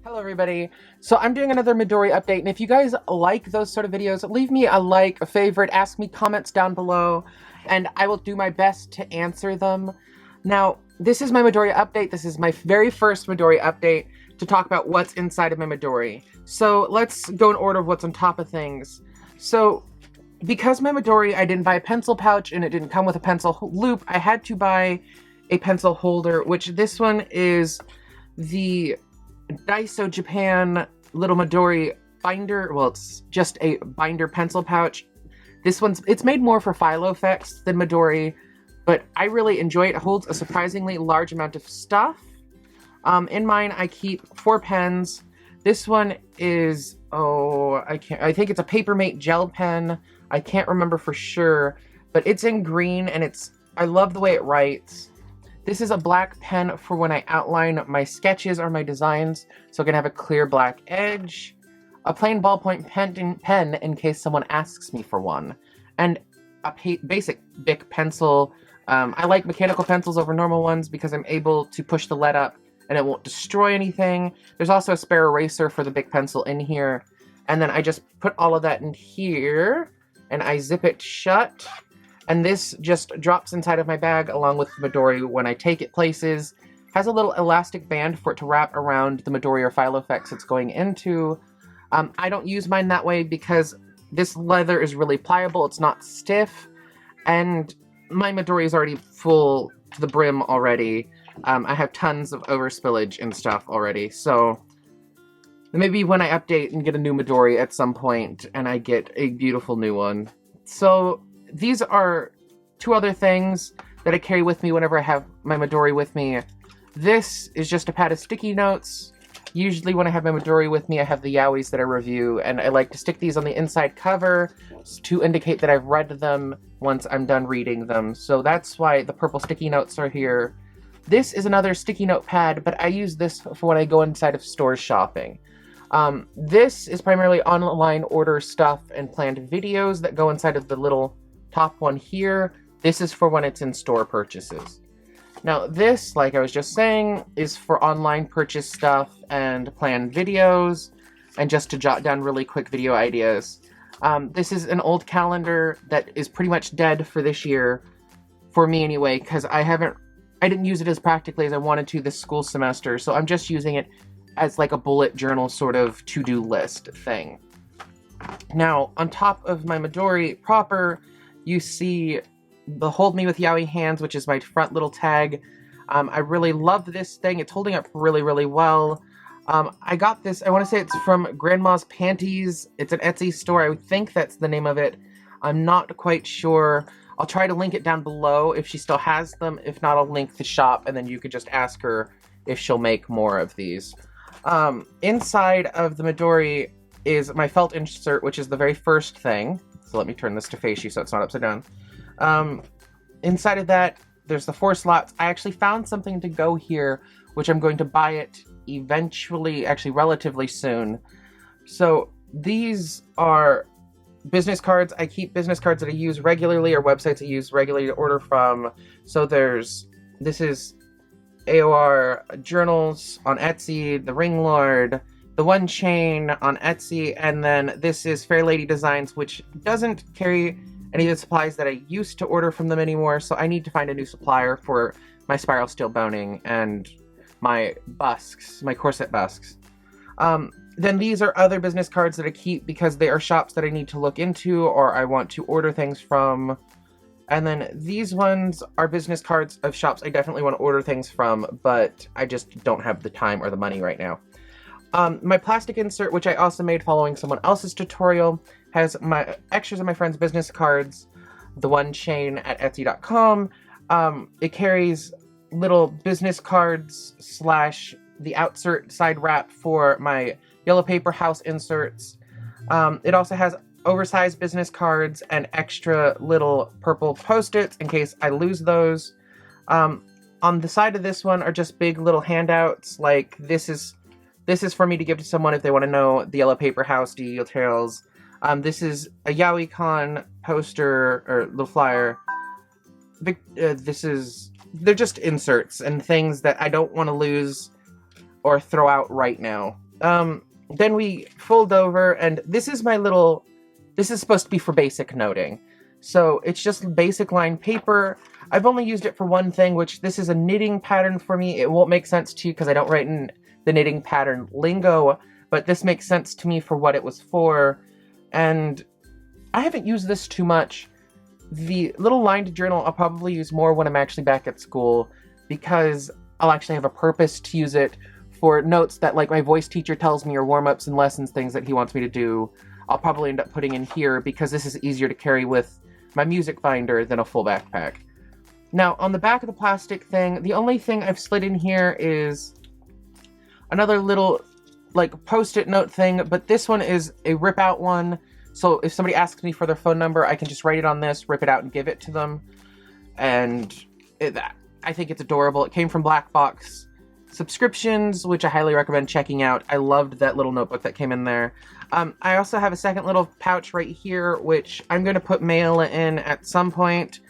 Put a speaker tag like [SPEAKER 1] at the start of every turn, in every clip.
[SPEAKER 1] Hello everybody. So I'm doing another Midori update, and if you guys like those sort of videos, leave me a like, a favorite, ask me comments down below, and I will do my best to answer them. Now, this is my Midori update. This is my very first Midori update to talk about what's inside of my Midori. So let's go in order of what's on top of things. So, because my Midori, I didn't buy a pencil pouch and it didn't come with a pencil loop, I had to buy a pencil holder, which this one is the Daiso Japan little Midori binder. Well, it's just a binder pencil pouch. It's made more for philo effects than Midori, but I really enjoy it. It holds a surprisingly large amount of stuff. In mine, I keep 4 pens. This one is, I think it's a Papermate gel pen. I can't remember for sure, but it's in green and I love the way it writes. This is a black pen for when I outline my sketches or my designs, so I can have a clear black edge. A plain ballpoint pen in case someone asks me for one. And a basic Bic pencil. I like mechanical pencils over normal ones because I'm able to push the lead up and it won't destroy anything. There's also a spare eraser for the Bic pencil in here. And then I just put all of that in here and I zip it shut. And this just drops inside of my bag along with the Midori when I take it places. Has a little elastic band for it to wrap around the Midori or philo effects it's going into. I don't use mine that way because this leather is really pliable, it's not stiff, and my Midori is already full to the brim already. I have tons of overspillage and stuff already, so maybe when I update and get a new Midori at some point and I get a beautiful new one. So these are 2 other things that I carry with me whenever I have my Midori with me. This is just a pad of sticky notes. Usually when I have my Midori with me, I have the yaois that I review, and I like to stick these on the inside cover to indicate that I've read them once I'm done reading them. So that's why the purple sticky notes are here. This is another sticky note pad, but I use this for when I go inside of stores shopping. This is primarily online order stuff and planned videos that go inside of the little top one here. This is for when it's in store purchases. Now this, like I was just saying, is for online purchase stuff and planned videos and just to jot down really quick video ideas. This is an old calendar that is pretty much dead for this year, for me anyway, because I didn't use it as practically as I wanted to this school semester, so I'm just using it as like a bullet journal sort of to-do list thing. Now, on top of my Midori proper, you see the Hold Me With Yaoi Hands, which is my front little tag. I really love this thing. It's holding up really, really well. I got this, I want to say it's from Grandma's Panties. It's an Etsy store. I think that's the name of it. I'm not quite sure. I'll try to link it down below if she still has them. If not, I'll link the shop, and then you could just ask her if she'll make more of these. Inside of the Midori is my felt insert, which is the very first thing. So let me turn this to face you so it's not upside down. Inside of that, there's the 4 slots. I actually found something to go here, which I'm going to buy it eventually, actually relatively soon. So these are business cards. I keep business cards that I use regularly or websites I use regularly to order from. So this is AOR journals on Etsy, the Ring Lord, the One Chain on Etsy, and then this is Fair Lady Designs, which doesn't carry any of the supplies that I used to order from them anymore, so I need to find a new supplier for my spiral steel boning and my busks, my corset busks. Then these are other business cards that I keep because they are shops that I need to look into or I want to order things from. And then these ones are business cards of shops I definitely want to order things from, but I just don't have the time or the money right now. My plastic insert, which I also made following someone else's tutorial, has my extras of my friend's business cards, the One Chain at Etsy.com. It carries little business cards / the outsert side wrap for my yellow paper house inserts. It also has oversized business cards and extra little purple post-its in case I lose those. On the side of this one are just big little handouts, like this is for me to give to someone if they want to know the yellow paper house details. This is a YaoiCon poster or little flyer. They're just inserts and things that I don't want to lose or throw out right now. Then we fold over, and this is supposed to be for basic noting. So it's just basic line paper. I've only used it for one thing, which this is a knitting pattern for me. It won't make sense to you because I don't write in the knitting pattern lingo, but this makes sense to me for what it was for. And I haven't used this too much. The little lined journal I'll probably use more when I'm actually back at school, because I'll actually have a purpose to use it for notes that, like, my voice teacher tells me, or warm-ups and lessons, things that he wants me to do. I'll probably end up putting in here because this is easier to carry with my music binder than a full backpack. Now, on the back of the plastic thing, the only thing I've slid in here is another little, like, post-it note thing, but this one is a rip-out one. So if somebody asks me for their phone number, I can just write it on this, rip it out, and give it to them. And I think it's adorable. It came from Black Box Subscriptions, which I highly recommend checking out. I loved that little notebook that came in there. I also have a second little pouch right here, which I'm going to put mail in at some point.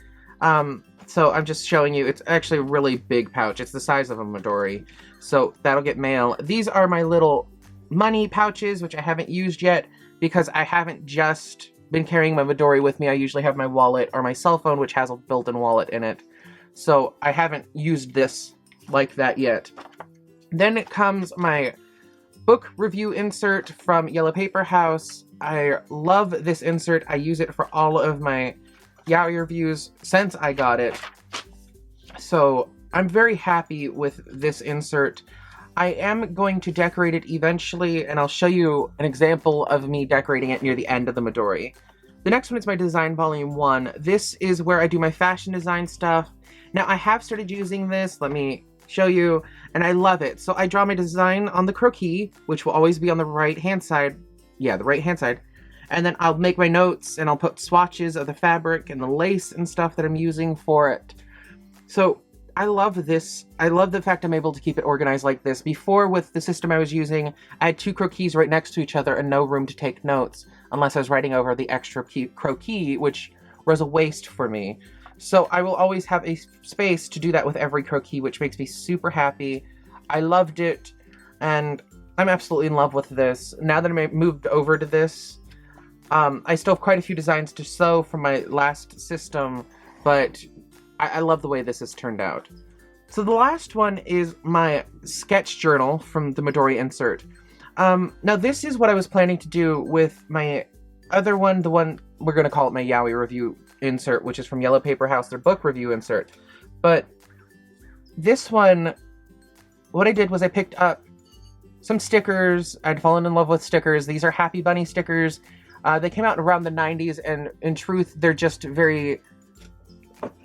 [SPEAKER 1] So I'm just showing you. It's actually a really big pouch. It's the size of a Midori. So that'll get mail. These are my little money pouches, which I haven't used yet because I haven't just been carrying my Midori with me. I usually have my wallet or my cell phone, which has a built-in wallet in it. So I haven't used this like that yet. Then it comes my book review insert from Yellow Paper House. I love this insert. I use it for all of my yaoi reviews since I got it. So I'm very happy with this insert. I am going to decorate it eventually, and I'll show you an example of me decorating it near the end of the Midori. The next one is my Design Volume 1. This is where I do my fashion design stuff. Now, I have started using this. Let me show you, and I love it. So I draw my design on the croquis, which will always be on the right-hand side. Yeah, the right-hand side. And then I'll make my notes, and I'll put swatches of the fabric and the lace and stuff that I'm using for it. So I love this. I love the fact I'm able to keep it organized like this. Before, with the system I was using, I had two croquis right next to each other and no room to take notes, unless I was writing over the extra croquis, which was a waste for me. So I will always have a space to do that with every croquis, which makes me super happy. I loved it, and I'm absolutely in love with this. Now that I'm moved over to this, I still have quite a few designs to sew from my last system, but I love the way this has turned out. So the last one is my sketch journal from the Midori insert. Now this is what I was planning to do with my other one, the one we're going to call it my yaoi review insert, which is from Yellow Paper House, their book review insert. But this one, what I did was I picked up some stickers. I'd fallen in love with stickers. These are Happy Bunny stickers. They came out around the 90s, and in truth, they're just very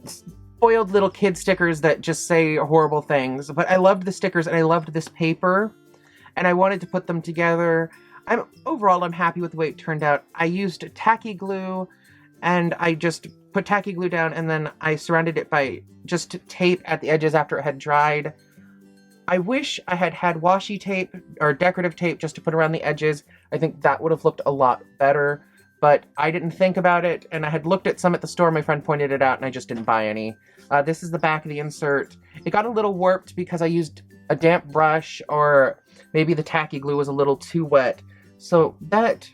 [SPEAKER 1] spoiled little kid stickers that just say horrible things. But I loved the stickers, and I loved this paper, and I wanted to put them together. Overall, I'm happy with the way it turned out. I used tacky glue, and I just put tacky glue down, and then I surrounded it by just tape at the edges after it had dried. I wish I had had washi tape or decorative tape just to put around the edges. I think that would have looked a lot better, but I didn't think about it, and I had looked at some at the store. My friend pointed it out, and I just didn't buy any. This is the back of the insert. It got a little warped because I used a damp brush, or maybe the tacky glue was a little too wet. So that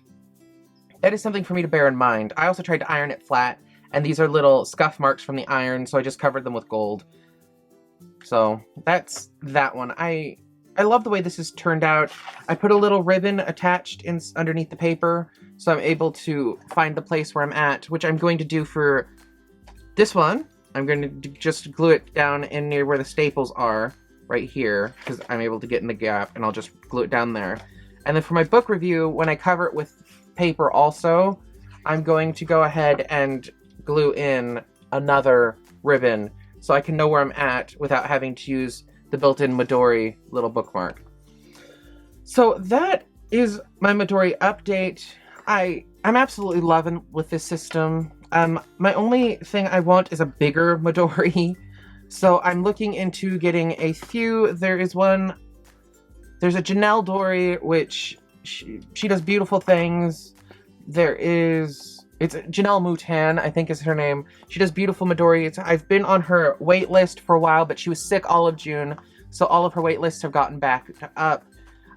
[SPEAKER 1] is something for me to bear in mind. I also tried to iron it flat, and these are little scuff marks from the iron, so I just covered them with gold. So that's that one. I love the way this has turned out. I put a little ribbon attached underneath the paper, so I'm able to find the place where I'm at, which I'm going to do for this one. I'm going to just glue it down in near where the staples are, right here, because I'm able to get in the gap, and I'll just glue it down there. And then for my book review, when I cover it with paper also, I'm going to go ahead and glue in another ribbon so I can know where I'm at without having to use the built-in Midori little bookmark. So that is my Midori update. I'm absolutely loving with this system. My only thing I want is a bigger Midori. So I'm looking into getting a few. There's a Janelle Dory, which she does beautiful things. It's Janelle Moutan, I think is her name. She does beautiful Midori. I've been on her wait list for a while, but she was sick all of June, so all of her wait lists have gotten back up.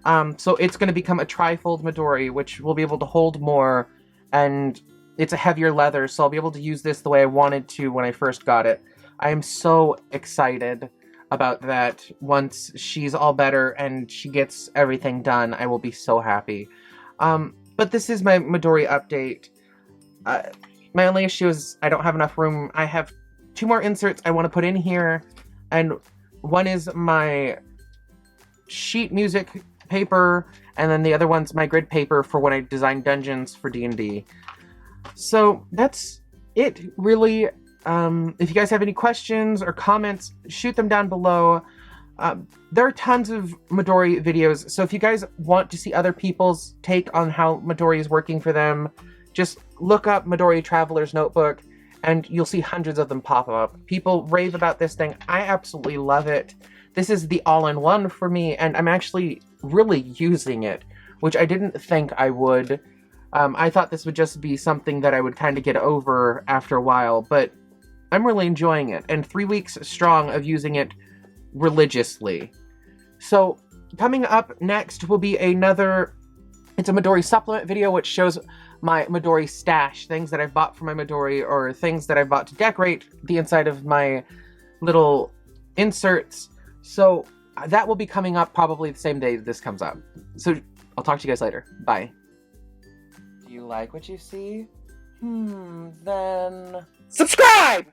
[SPEAKER 1] So it's going to become a trifold Midori, which will be able to hold more, and it's a heavier leather, so I'll be able to use this the way I wanted to when I first got it. I am so excited about that. Once she's all better and she gets everything done, I will be so happy. But this is my Midori update. My only issue is I don't have enough room. I have 2 more inserts I want to put in here, and one is my sheet music paper, and then the other one's my grid paper for when I design dungeons for D&D. So that's it, really. If you guys have any questions or comments, shoot them down below. There are tons of Midori videos, so if you guys want to see other people's take on how Midori is working for them, just look up Midori Travelers notebook, and you'll see hundreds of them pop up. People rave about this thing. I absolutely love it. This is the all-in-one for me, and I'm actually really using it, which I didn't think I would. I thought this would just be something that I would kind of get over after a while, but I'm really enjoying it, and 3 weeks strong of using it religiously. So, coming up next will be it's a Midori supplement video, which shows my Midori stash, things that I've bought for my Midori, or things that I've bought to decorate the inside of my little inserts. So, that will be coming up probably the same day this comes up. So, I'll talk to you guys later. Bye. Do you like what you see? Then... subscribe!